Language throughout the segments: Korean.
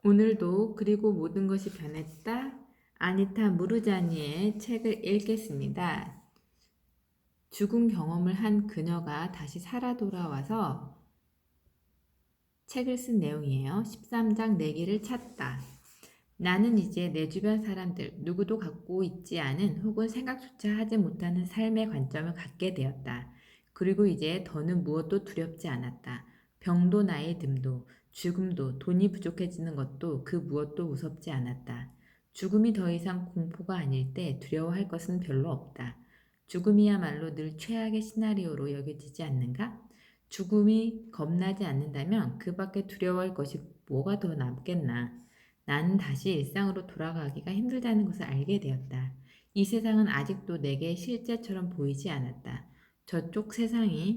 오늘도 그리고 모든 것이 변했다. 아니타 무르자니의 책을 읽겠습니다. 죽은 경험을 한 그녀가 다시 살아 돌아와서 책을 쓴 내용이에요. 13장 내 길을 찾다. 나는 이제 내 주변 사람들 누구도 갖고 있지 않은 혹은 생각조차 하지 못하는 삶의 관점을 갖게 되었다. 그리고 이제 더는 무엇도 두렵지 않았다. 병도 나의 듦도 죽음도 돈이 부족해지는 것도 그 무엇도 무섭지 않았다. 죽음이 더 이상 공포가 아닐 때 두려워할 것은 별로 없다. 죽음이야말로 늘 최악의 시나리오로 여겨지지 않는가? 죽음이 겁나지 않는다면 그 밖에 두려워할 것이 뭐가 더 남겠나? 나는 다시 일상으로 돌아가기가 힘들다는 것을 알게 되었다. 이 세상은 아직도 내게 실제처럼 보이지 않았다. 저쪽 세상이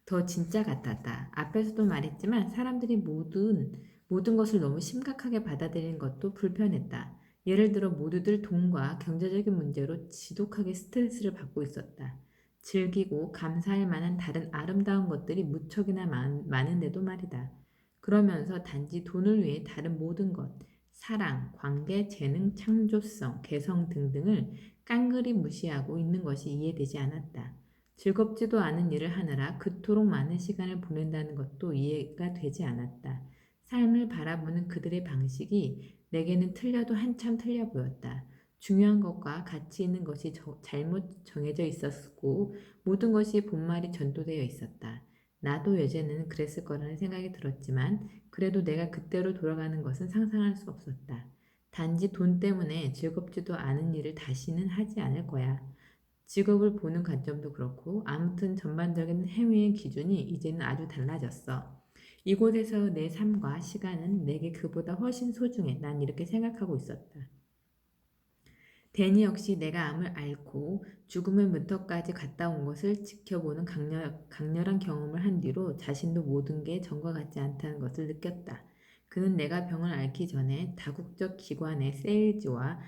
더 진짜 같았다. 앞에서도 말했지만 사람들이 모든 것을 너무 심각하게 받아들이는 것도 불편했다. 예를 들어 모두들 돈과 경제적인 문제로 지독하게 스트레스를 받고 있었다. 즐기고 감사할 만한 다른 아름다운 것들이 무척이나 많은데도 말이다. 그러면서 단지 돈을 위해 다른 모든 것, 사랑, 관계, 재능, 창조성, 개성 등등을 깡그리 무시하고 있는 것이 이해되지 않았다. 즐겁지도 않은 일을 하느라 그토록 많은 시간을 보낸다는 것도 이해가 되지 않았다. 삶을 바라보는 그들의 방식이 내게는 틀려도 한참 틀려 보였다. 중요한 것과 가치 있는 것이 잘못 정해져 있었고 모든 것이 본말이 전도되어 있었다. 나도 예전에는 그랬을 거라는 생각이 들었지만 그래도 내가 그때로 돌아가는 것은 상상할 수 없었다. 단지 돈 때문에 즐겁지도 않은 일을 다시는 하지 않을 거야. 직업을 보는 관점도 그렇고 아무튼 전반적인 행위의 기준이 이제는 아주 달라졌어. 이곳에서 내 삶과 시간은 내게 그보다 훨씬 소중해. 난 이렇게 생각하고 있었다. 데니 역시 내가 암을 앓고 죽음의 문턱까지 갔다 온 것을 지켜보는 강렬한 경험을 한 뒤로 자신도 모든 게 전과 같지 않다는 것을 느꼈다. 그는 내가 병을 앓기 전에 다국적 기관의 세일즈와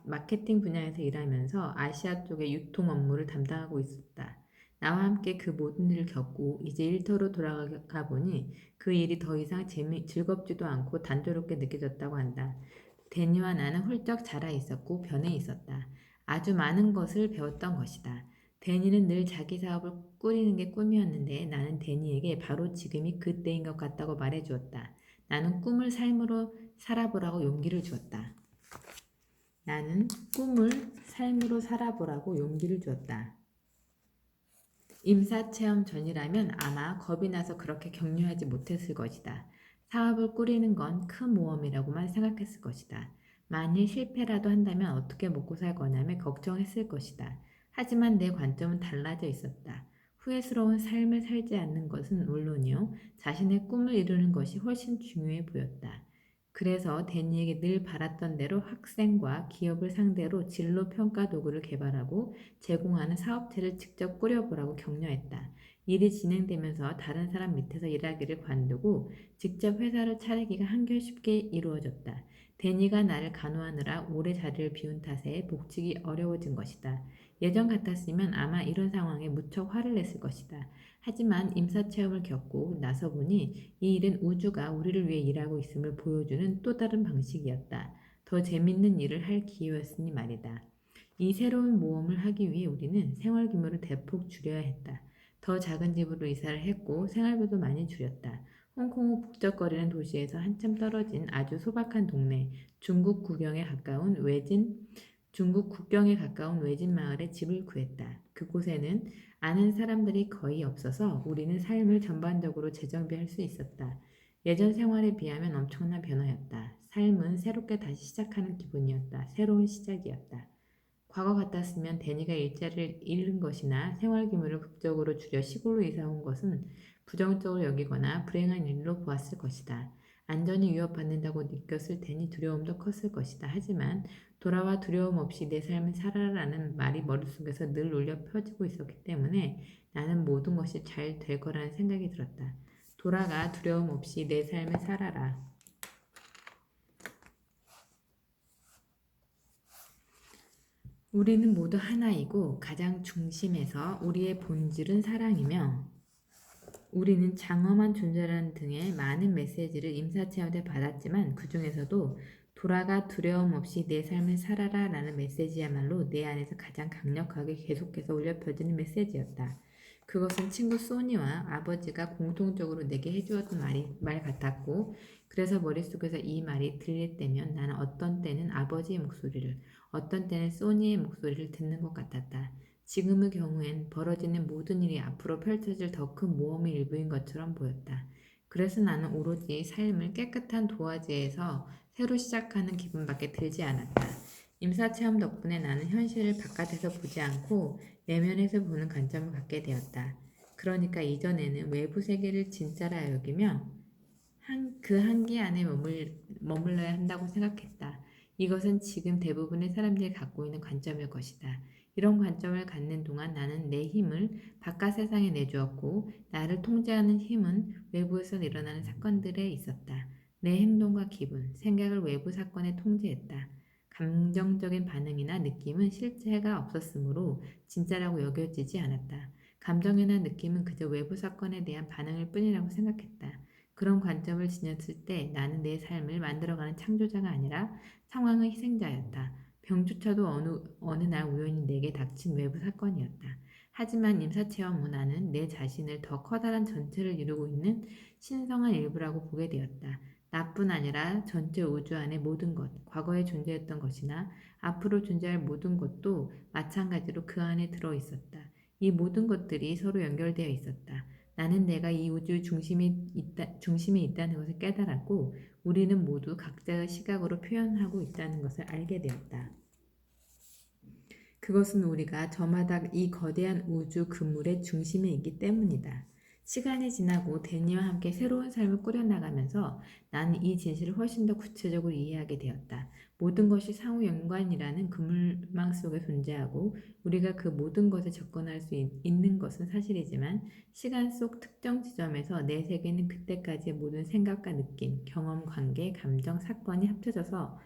마케팅 분야에서 일하면서 아시아 쪽의 유통 업무를 담당하고 있었다. 나와 함께 그 모든 일을 겪고 이제 일터로 돌아가 보니 그 일이 더 이상 즐겁지도 않고 단조롭게 느껴졌다고 한다. 데니와 나는 훌쩍 자라 있었고 변해 있었다. 아주 많은 것을 배웠던 것이다. 데니는 늘 자기 사업을 꾸리는 게 꿈이었는데 나는 데니에게 바로 지금이 그때인 것 같다고 말해주었다. 나는 꿈을 삶으로 살아보라고 용기를 주었다. 나는 꿈을 삶으로 살아보라고 용기를 주었다. 임사체험 전이라면 아마 겁이 나서 그렇게 격려하지 못했을 것이다. 사업을 꾸리는 건 큰 모험이라고만 생각했을 것이다. 만일 실패라도 한다면 어떻게 먹고 살 거냐며 걱정했을 것이다. 하지만 내 관점은 달라져 있었다. 후회스러운 삶을 살지 않는 것은 물론이요, 자신의 꿈을 이루는 것이 훨씬 중요해 보였다. 그래서 데니에게 늘 바랐던 대로 학생과 기업을 상대로 진로 평가 도구를 개발하고 제공하는 사업체를 직접 꾸려보라고 격려했다. 일이 진행되면서 다른 사람 밑에서 일하기를 관두고 직접 회사를 차리기가 한결 쉽게 이루어졌다. 데니가 나를 간호하느라 오래 자리를 비운 탓에 복직이 어려워진 것이다. 예전 같았으면 아마 이런 상황에 무척 화를 냈을 것이다. 하지만 임사체험을 겪고 나서 보니 이 일은 우주가 우리를 위해 일하고 있음을 보여주는 또 다른 방식이었다. 더 재밌는 일을 할 기회였으니 말이다. 이 새로운 모험을 하기 위해 우리는 생활 규모를 대폭 줄여야 했다. 더 작은 집으로 이사를 했고 생활비도 많이 줄였다. 홍콩의 북적거리는 도시에서 한참 떨어진 아주 소박한 동네, 중국 국경에 가까운 외진 마을에 집을 구했다. 그곳에는 아는 사람들이 거의 없어서 우리는 삶을 전반적으로 재정비할 수 있었다. 예전 생활에 비하면 엄청난 변화였다. 삶은 새롭게 다시 시작하는 기분이었다. 새로운 시작이었다. 과거 같았으면 데니가 일자리를 잃은 것이나 생활 규모를 극적으로 줄여 시골로 이사 온 것은 부정적으로 여기거나 불행한 일로 보았을 것이다. 안전이 위협받는다고 느꼈을 테니 두려움도 컸을 것이다. 하지만 돌아와 두려움 없이 내 삶을 살아라는 말이 머릿속에서 늘 울려 퍼지고 있었기 때문에 나는 모든 것이 잘 될 거라는 생각이 들었다. 돌아가 두려움 없이 내 삶을 살아라. 우리는 모두 하나이고 가장 중심에서 우리의 본질은 사랑이며 우리는 장엄한 존재라는 등의 많은 메시지를 임사체험 때 받았지만 그 중에서도 돌아가 두려움 없이 내 삶을 살아라 라는 메시지야말로 내 안에서 가장 강력하게 계속해서 울려 퍼지는 메시지였다. 그것은 친구 소니와 아버지가 공통적으로 내게 해주었던 말 같았고, 그래서 머릿속에서 이 말이 들릴 때면 나는 어떤 때는 아버지의 목소리를, 어떤 때는 소니의 목소리를 듣는 것 같았다. 지금의 경우엔 벌어지는 모든 일이 앞으로 펼쳐질 더 큰 모험의 일부인 것처럼 보였다. 그래서 나는 오로지 삶을 깨끗한 도화지에서 새로 시작하는 기분밖에 들지 않았다. 임사체험 덕분에 나는 현실을 바깥에서 보지 않고 내면에서 보는 관점을 갖게 되었다. 그러니까 이전에는 외부 세계를 진짜라 여기며 그 한계 안에 머물러야 한다고 생각했다. 이것은 지금 대부분의 사람들이 갖고 있는 관점일 것이다. 이런 관점을 갖는 동안 나는 내 힘을 바깥 세상에 내주었고, 나를 통제하는 힘은 외부에서 일어나는 사건들에 있었다. 내 행동과 기분, 생각을 외부 사건에 통제했다. 감정적인 반응이나 느낌은 실체가 없었으므로 진짜라고 여겨지지 않았다. 감정이나 느낌은 그저 외부 사건에 대한 반응일 뿐이라고 생각했다. 그런 관점을 지녔을 때 나는 내 삶을 만들어가는 창조자가 아니라 상황의 희생자였다. 병조차도 어느 날 우연히 내게 닥친 외부 사건이었다. 하지만 임사체험 후 나는 내 자신을 더 커다란 전체를 이루고 있는 신성한 일부라고 보게 되었다. 나뿐 아니라 전체 우주 안의 모든 것, 과거에 존재했던 것이나 앞으로 존재할 모든 것도 마찬가지로 그 안에 들어 있었다. 이 모든 것들이 서로 연결되어 있었다. 나는 내가 이 우주 중심에 있다는 것을 깨달았고, 우리는 모두 각자의 시각으로 표현하고 있다는 것을 알게 되었다. 그것은 우리가 저마다 이 거대한 우주 그물의 중심에 있기 때문이다. 시간이 지나고 데니와 함께 새로운 삶을 꾸려나가면서 나는 이 진실을 훨씬 더 구체적으로 이해하게 되었다. 모든 것이 상호 연관이라는 그물망 속에 존재하고 우리가 그 모든 것에 접근할 수 있는 것은 사실이지만 시간 속 특정 지점에서 내 세계는 그때까지의 모든 생각과 느낌, 경험, 관계, 감정, 사건이 합쳐져서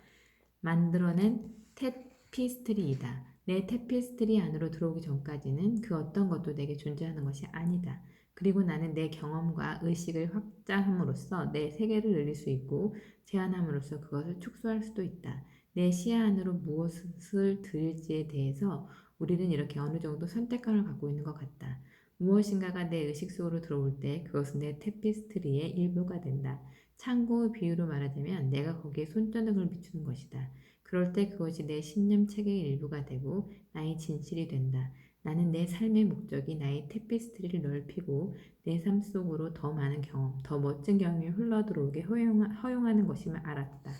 만들어낸 테피스트리이다. 내 테피스트리 안으로 들어오기 전까지는 그 어떤 것도 내게 존재하는 것이 아니다. 그리고 나는 내 경험과 의식을 확장함으로써 내 세계를 늘릴 수 있고 제한함으로써 그것을 축소할 수도 있다. 내 시야 안으로 무엇을 들일지에 대해서 우리는 이렇게 어느 정도 선택감을 갖고 있는 것 같다. 무엇인가가 내 의식 속으로 들어올 때 그것은 내 테피스트리의 일부가 된다. 참고의 비유로 말하자면 내가 거기에 손전등을 비추는 것이다. 그럴 때 그것이 내 신념 체계의 일부가 되고 나의 진실이 된다. 나는 내 삶의 목적이 나의 테피스트리를 넓히고 내 삶 속으로 더 많은 경험, 더 멋진 경험이 흘러들어오게 허용하는 것임을 알았다.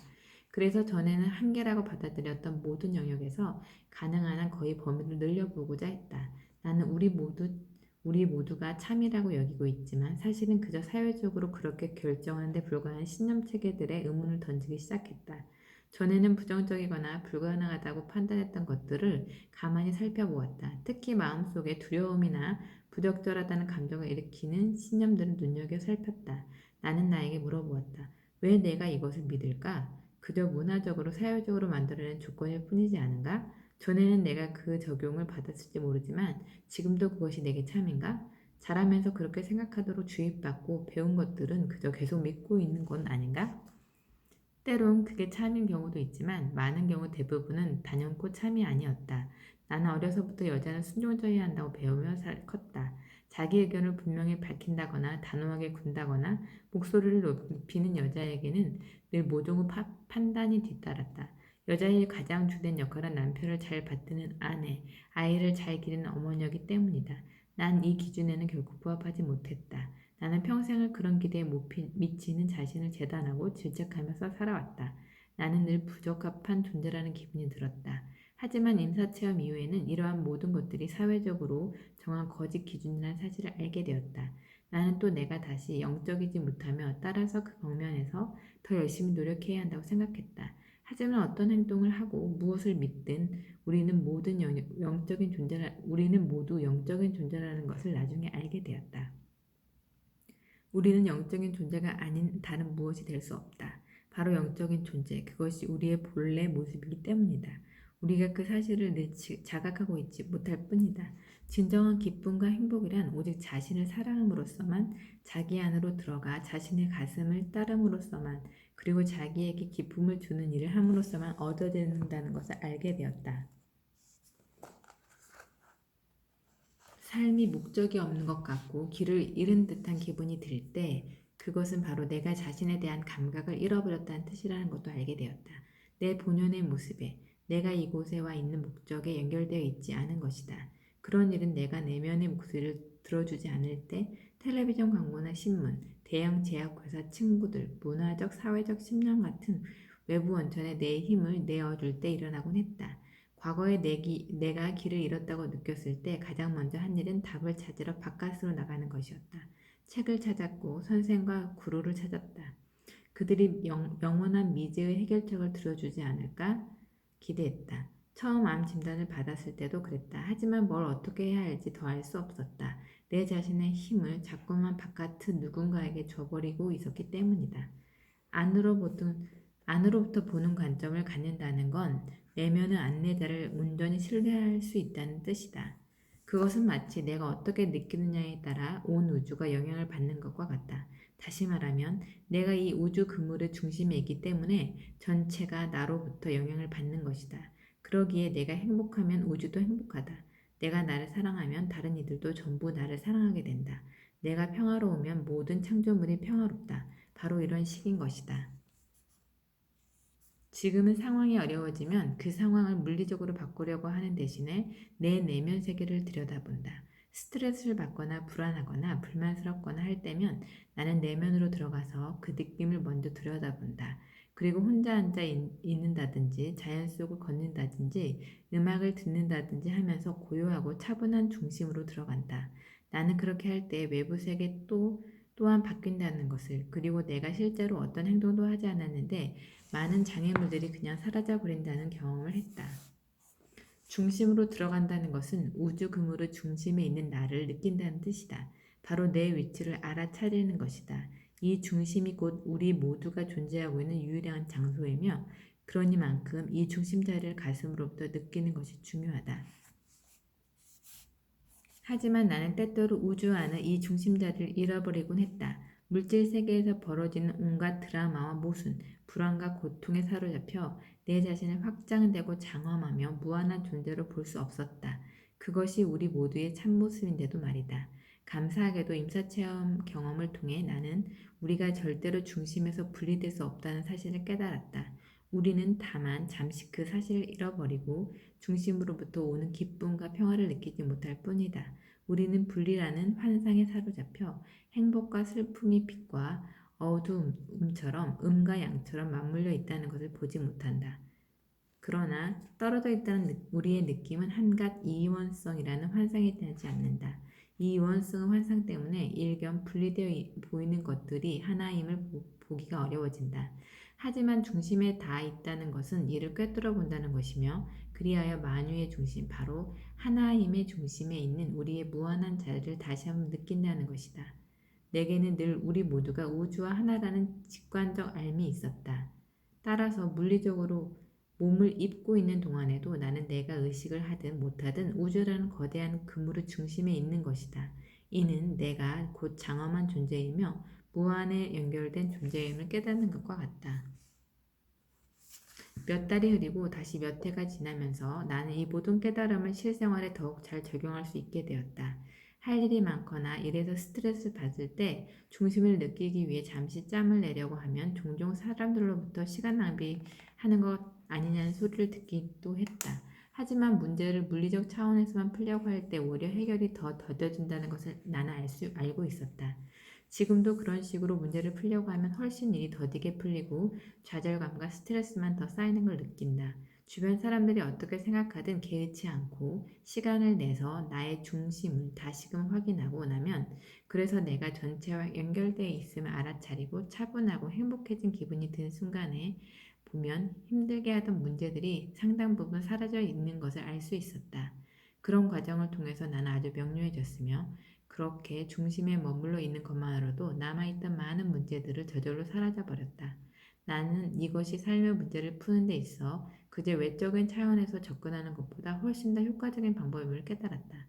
그래서 전에는 한계라고 받아들였던 모든 영역에서 가능한 한 거의 범위를 늘려보고자 했다. 나는 우리 모두가 참이라고 여기고 있지만 사실은 그저 사회적으로 그렇게 결정하는 데 불과한 신념 체계들의 의문을 던지기 시작했다. 전에는 부정적이거나 불가능하다고 판단했던 것들을 가만히 살펴보았다. 특히 마음속에 두려움이나 부적절하다는 감정을 일으키는 신념들을 눈여겨 살폈다. 나는 나에게 물어보았다. 왜 내가 이것을 믿을까? 그저 문화적으로 사회적으로 만들어낸 조건일 뿐이지 않은가? 전에는 내가 그 적용을 받았을지 모르지만 지금도 그것이 내게 참인가? 자라면서 그렇게 생각하도록 주입받고 배운 것들은 그저 계속 믿고 있는 건 아닌가? 때론 그게 참인 경우도 있지만 많은 경우 대부분은 단연코 참이 아니었다. 나는 어려서부터 여자는 순종적이어야 한다고 배우며 컸다. 자기 의견을 분명히 밝힌다거나 단호하게 군다거나 목소리를 높이는 여자에게는 늘 모종의 판단이 뒤따랐다. 여자의 가장 주된 역할은 남편을 잘 받드는 아내, 아이를 잘 기르는 어머니이기 때문이다. 난 이 기준에는 결코 부합하지 못했다. 나는 평생을 그런 기대에 못 미치는 자신을 재단하고 질책하면서 살아왔다. 나는 늘 부적합한 존재라는 기분이 들었다. 하지만 임사체험 이후에는 이러한 모든 것들이 사회적으로 정한 거짓 기준이라는 사실을 알게 되었다. 나는 또 내가 다시 영적이지 못하며 따라서 그 방면에서 더 열심히 노력해야 한다고 생각했다. 하지만 어떤 행동을 하고 무엇을 믿든 우리는 모두 영적인 존재라는 것을 나중에 알게 되었다. 우리는 영적인 존재가 아닌 다른 무엇이 될 수 없다. 바로 영적인 존재, 그것이 우리의 본래 모습이기 때문이다. 우리가 그 사실을 늘 자각하고 있지 못할 뿐이다. 진정한 기쁨과 행복이란 오직 자신을 사랑함으로써만, 자기 안으로 들어가 자신의 가슴을 따름으로써만, 그리고 자기에게 기쁨을 주는 일을 함으로써만 얻어진다는 것을 알게 되었다. 삶이 목적이 없는 것 같고 길을 잃은 듯한 기분이 들 때, 그것은 바로 내가 자신에 대한 감각을 잃어버렸다는 뜻이라는 것도 알게 되었다. 내 본연의 모습에, 내가 이곳에 와 있는 목적에 연결되어 있지 않은 것이다. 그런 일은 내가 내면의 목소리를 들어주지 않을 때 텔레비전 광고나 신문, 대형 제약회사 친구들, 문화적, 사회적 심령 같은 외부 원천에 내 힘을 내어줄 때 일어나곤 했다. 과거에 내가 길을 잃었다고 느꼈을 때 가장 먼저 한 일은 답을 찾으러 바깥으로 나가는 것이었다. 책을 찾았고 선생과 구루를 찾았다. 그들이 영원한 미지의 해결책을 들어주지 않을까 기대했다. 처음 암 진단을 받았을 때도 그랬다. 하지만 뭘 어떻게 해야 할지 더 알 수 없었다. 내 자신의 힘을 자꾸만 바깥의 누군가에게 줘버리고 있었기 때문이다. 안으로부터, 안으로부터 보는 관점을 갖는다는 건 내면의 안내자를 온전히 신뢰할 수 있다는 뜻이다. 그것은 마치 내가 어떻게 느끼느냐에 따라 온 우주가 영향을 받는 것과 같다. 다시 말하면 내가 이 우주 그물의 중심에 있기 때문에 전체가 나로부터 영향을 받는 것이다. 그러기에 내가 행복하면 우주도 행복하다. 내가 나를 사랑하면 다른 이들도 전부 나를 사랑하게 된다. 내가 평화로우면 모든 창조물이 평화롭다. 바로 이런 식인 것이다. 지금은 상황이 어려워지면 그 상황을 물리적으로 바꾸려고 하는 대신에 내 내면 세계를 들여다본다. 스트레스를 받거나 불안하거나 불만스럽거나 할 때면 나는 내면으로 들어가서 그 느낌을 먼저 들여다본다. 그리고 혼자 앉아 있는다든지 자연 속을 걷는다든지 음악을 듣는다든지 하면서 고요하고 차분한 중심으로 들어간다. 나는 그렇게 할 때 외부 세계 또한 바뀐다는 것을, 그리고 내가 실제로 어떤 행동도 하지 않았는데 많은 장애물들이 그냥 사라져 버린다는 경험을 했다. 중심으로 들어간다는 것은 우주 그물의 중심에 있는 나를 느낀다는 뜻이다. 바로 내 위치를 알아차리는 것이다. 이 중심이 곧 우리 모두가 존재하고 있는 유일한 장소이며, 그러니만큼 이 중심자를 가슴으로부터 느끼는 것이 중요하다. 하지만 나는 때때로 우주 안의 이 중심자를 잃어버리곤 했다. 물질 세계에서 벌어지는 온갖 드라마와 모순, 불안과 고통에 사로잡혀 내 자신을 확장되고 장엄하며 무한한 존재로 볼 수 없었다. 그것이 우리 모두의 참모습인데도 말이다. 감사하게도 임사체험 경험을 통해 나는 우리가 절대로 중심에서 분리될 수 없다는 사실을 깨달았다. 우리는 다만 잠시 그 사실을 잃어버리고 중심으로부터 오는 기쁨과 평화를 느끼지 못할 뿐이다. 우리는 분리라는 환상에 사로잡혀 행복과 슬픔이 빛과 어두움처럼 음과 양처럼 맞물려 있다는 것을 보지 못한다. 그러나 떨어져 있다는 우리의 느낌은 한갓 이원성이라는 환상에 지나지 않는다. 이 이원성의 환상 때문에 일견 분리되어 보이는 것들이 하나임을 보기가 어려워진다. 하지만 중심에 다 있다는 것은 이를 꿰뚫어 본다는 것이며, 그리하여 만유의 중심, 바로 하나임의 중심에 있는 우리의 무한한 자리를 다시 한번 느낀다는 것이다. 내게는 늘 우리 모두가 우주와 하나라는 직관적 알미 있었다. 따라서 물리적으로 몸을 입고 있는 동안에도 나는 내가 의식을 하든 못하든 우주라는 거대한 그물의 중심에 있는 것이다. 이는 내가 곧 장엄한 존재이며 무한에 연결된 존재임을 깨닫는 것과 같다. 몇 달이 흐리고 다시 몇 해가 지나면서 나는 이 모든 깨달음을 실생활에 더욱 잘 적용할 수 있게 되었다. 할 일이 많거나 일에서 스트레스를 받을 때 중심을 느끼기 위해 잠시 짬을 내려고 하면 종종 사람들로부터 시간 낭비하는 것 아니냐는 소리를 듣기도 했다. 하지만 문제를 물리적 차원에서만 풀려고 할 때 오히려 해결이 더 더뎌진다는 것을 나는 알고 있었다. 지금도 그런 식으로 문제를 풀려고 하면 훨씬 일이 더디게 풀리고 좌절감과 스트레스만 더 쌓이는 걸 느낀다. 주변 사람들이 어떻게 생각하든 개의치 않고 시간을 내서 나의 중심을 다시금 확인하고 나면, 그래서 내가 전체와 연결되어 있음을 알아차리고 차분하고 행복해진 기분이 드는 순간에 보면 힘들게 하던 문제들이 상당 부분 사라져 있는 것을 알 수 있었다. 그런 과정을 통해서 나는 아주 명료해졌으며, 그렇게 중심에 머물러 있는 것만으로도 남아있던 많은 문제들을 저절로 사라져버렸다. 나는 이것이 삶의 문제를 푸는 데 있어 그저 외적인 차원에서 접근하는 것보다 훨씬 더 효과적인 방법임을 깨달았다.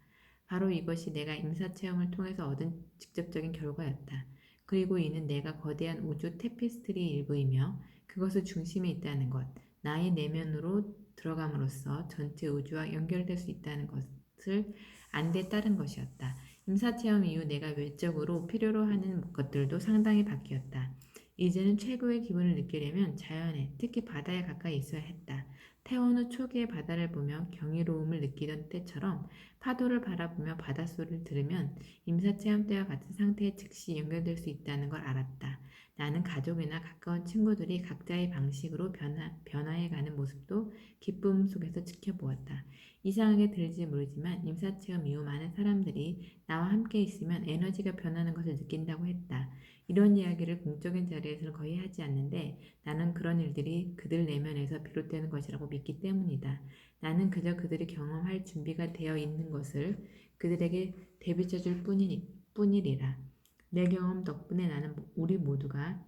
바로 이것이 내가 임사체험을 통해서 얻은 직접적인 결과였다. 그리고 이는 내가 거대한 우주 테피스트리 일부이며 그것의 중심에 있다는 것, 나의 내면으로 들어감으로써 전체 우주와 연결될 수 있다는 것을 안 데 따른 것이었다. 임사체험 이후 내가 외적으로 필요로 하는 것들도 상당히 바뀌었다. 이제는 최고의 기분을 느끼려면 자연에, 특히 바다에 가까이 있어야 했다. 태어나 초기의 바다를 보며 경이로움을 느끼던 때처럼 파도를 바라보며 바닷소리를 들으면 임사체험 때와 같은 상태에 즉시 연결될 수 있다는 걸 알았다. 나는 가족이나 가까운 친구들이 각자의 방식으로 변화해가는 모습도 기쁨 속에서 지켜보았다. 이상하게 들릴지 모르지만 임사체험 이후 많은 사람들이 나와 함께 있으면 에너지가 변하는 것을 느낀다고 했다. 이런 이야기를 공적인 자리에서는 거의 하지 않는데 나는 그런 일들이 그들 내면에서 비롯되는 것이라고 믿기 때문이다. 나는 그저 그들이 경험할 준비가 되어 있는 것을 그들에게 대비쳐 줄 뿐이리라. 내 경험 덕분에 나는 우리 모두가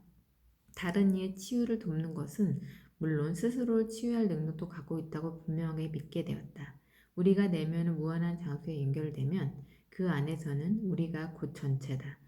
다른 이의 치유를 돕는 것은 물론 스스로를 치유할 능력도 갖고 있다고 분명하게 믿게 되었다. 우리가 내면의 무한한 장소에 연결되면 그 안에서는 우리가 곧 전체다.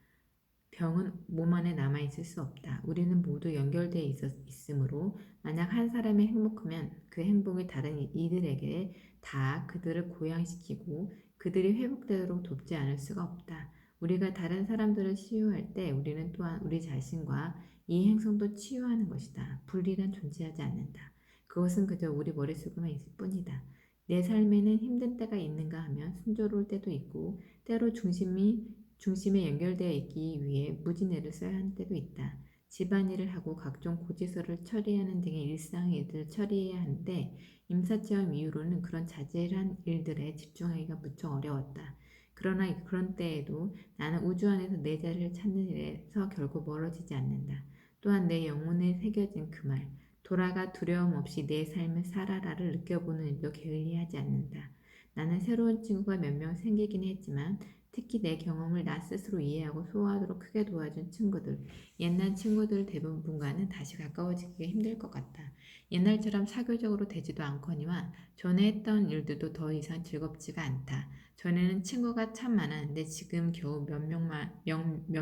병은 몸 안에 남아있을 수 없다. 우리는 모두 연결되어 있으므로 만약 한 사람이 행복하면 그 행복이 다른 이들에게 다 그들을 고양시키고 그들이 회복되도록 돕지 않을 수가 없다. 우리가 다른 사람들을 치유할 때 우리는 또한 우리 자신과 이 행성도 치유하는 것이다. 분리란 존재하지 않는다. 그것은 그저 우리 머릿속에만 있을 뿐이다. 내 삶에는 힘든 때가 있는가 하면 순조로울 때도 있고 때로 중심에 연결되어 있기 위해 무진애를 써야 하는 때도 있다. 집안일을 하고 각종 고지서를 처리하는 등의 일상의 일들을 처리해야 하는데 임사체험 이후로는 그런 자잘한 일들에 집중하기가 무척 어려웠다. 그러나 그런 때에도 나는 우주 안에서 내 자리를 찾는 일에서 결코 멀어지지 않는다. 또한 내 영혼에 새겨진 그 말, 돌아가 두려움 없이 내 삶을 살아라를 느껴보는 일도 게을리하지 않는다. 나는 새로운 친구가 몇 명 생기긴 했지만 특히 내 경험을 나 스스로 이해하고 소화하도록 크게 도와준 친구들, 옛날 친구들 대부분과는 다시 가까워지기가 힘들 것 같다. 옛날처럼 사교적으로 되지도 않거니와 전에 했던 일들도 더 이상 즐겁지가 않다. 전에는 친구가 참 많았는데 지금 겨우 몇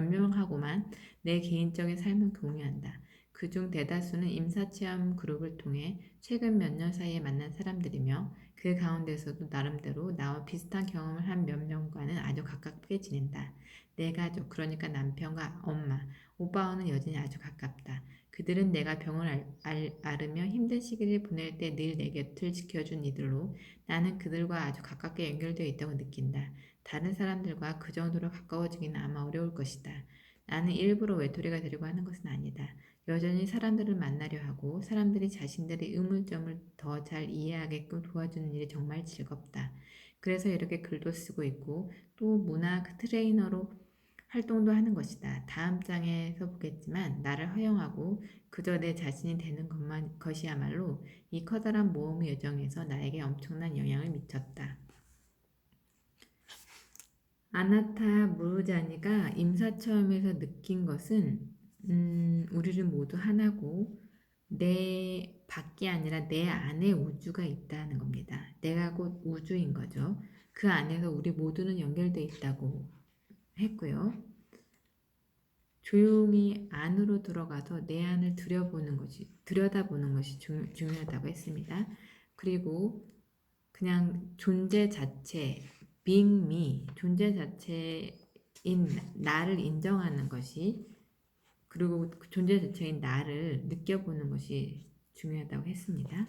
명하고만 내 개인적인 삶을 공유한다. 그중 대다수는 임사체험 그룹을 통해 최근 몇 년 사이에 만난 사람들이며 그 가운데서도 나름대로 나와 비슷한 경험을 한 몇 명과는 아주 가깝게 지낸다. 내 가족, 그러니까 남편과 엄마, 오빠와는 여전히 아주 가깝다. 그들은 내가 병을 앓으며 힘든 시기를 보낼 때 늘 내 곁을 지켜준 이들로 나는 그들과 아주 가깝게 연결되어 있다고 느낀다. 다른 사람들과 그 정도로 가까워지기는 아마 어려울 것이다. 나는 일부러 외톨이가 되려고 하는 것은 아니다. 여전히 사람들을 만나려 하고 사람들이 자신들의 의문점을 더 잘 이해하게끔 도와주는 일이 정말 즐겁다. 그래서 이렇게 글도 쓰고 있고 또 문화 트레이너로 활동도 하는 것이다. 다음 장에서 보겠지만 나를 허용하고 그저 내 자신이 되는 것이야말로 이 커다란 모험의 여정에서 나에게 엄청난 영향을 미쳤다. 아나타 무르자니가 임사체험에서 느낀 것은 우리를 모두 하나고 내 밖이 아니라 내 안에 우주가 있다는 겁니다. 내가 곧 우주인 거죠. 그 안에서 우리 모두는 연결돼 있다고 했고요. 조용히 안으로 들어가서 내 안을 들여다보는 것이 중요하다고 했습니다. 그리고 그냥 존재 자체, being me, 존재 자체인 나를 인정하는 것이 그리고 그 존재 자체인 나를 느껴보는 것이 중요하다고 했습니다.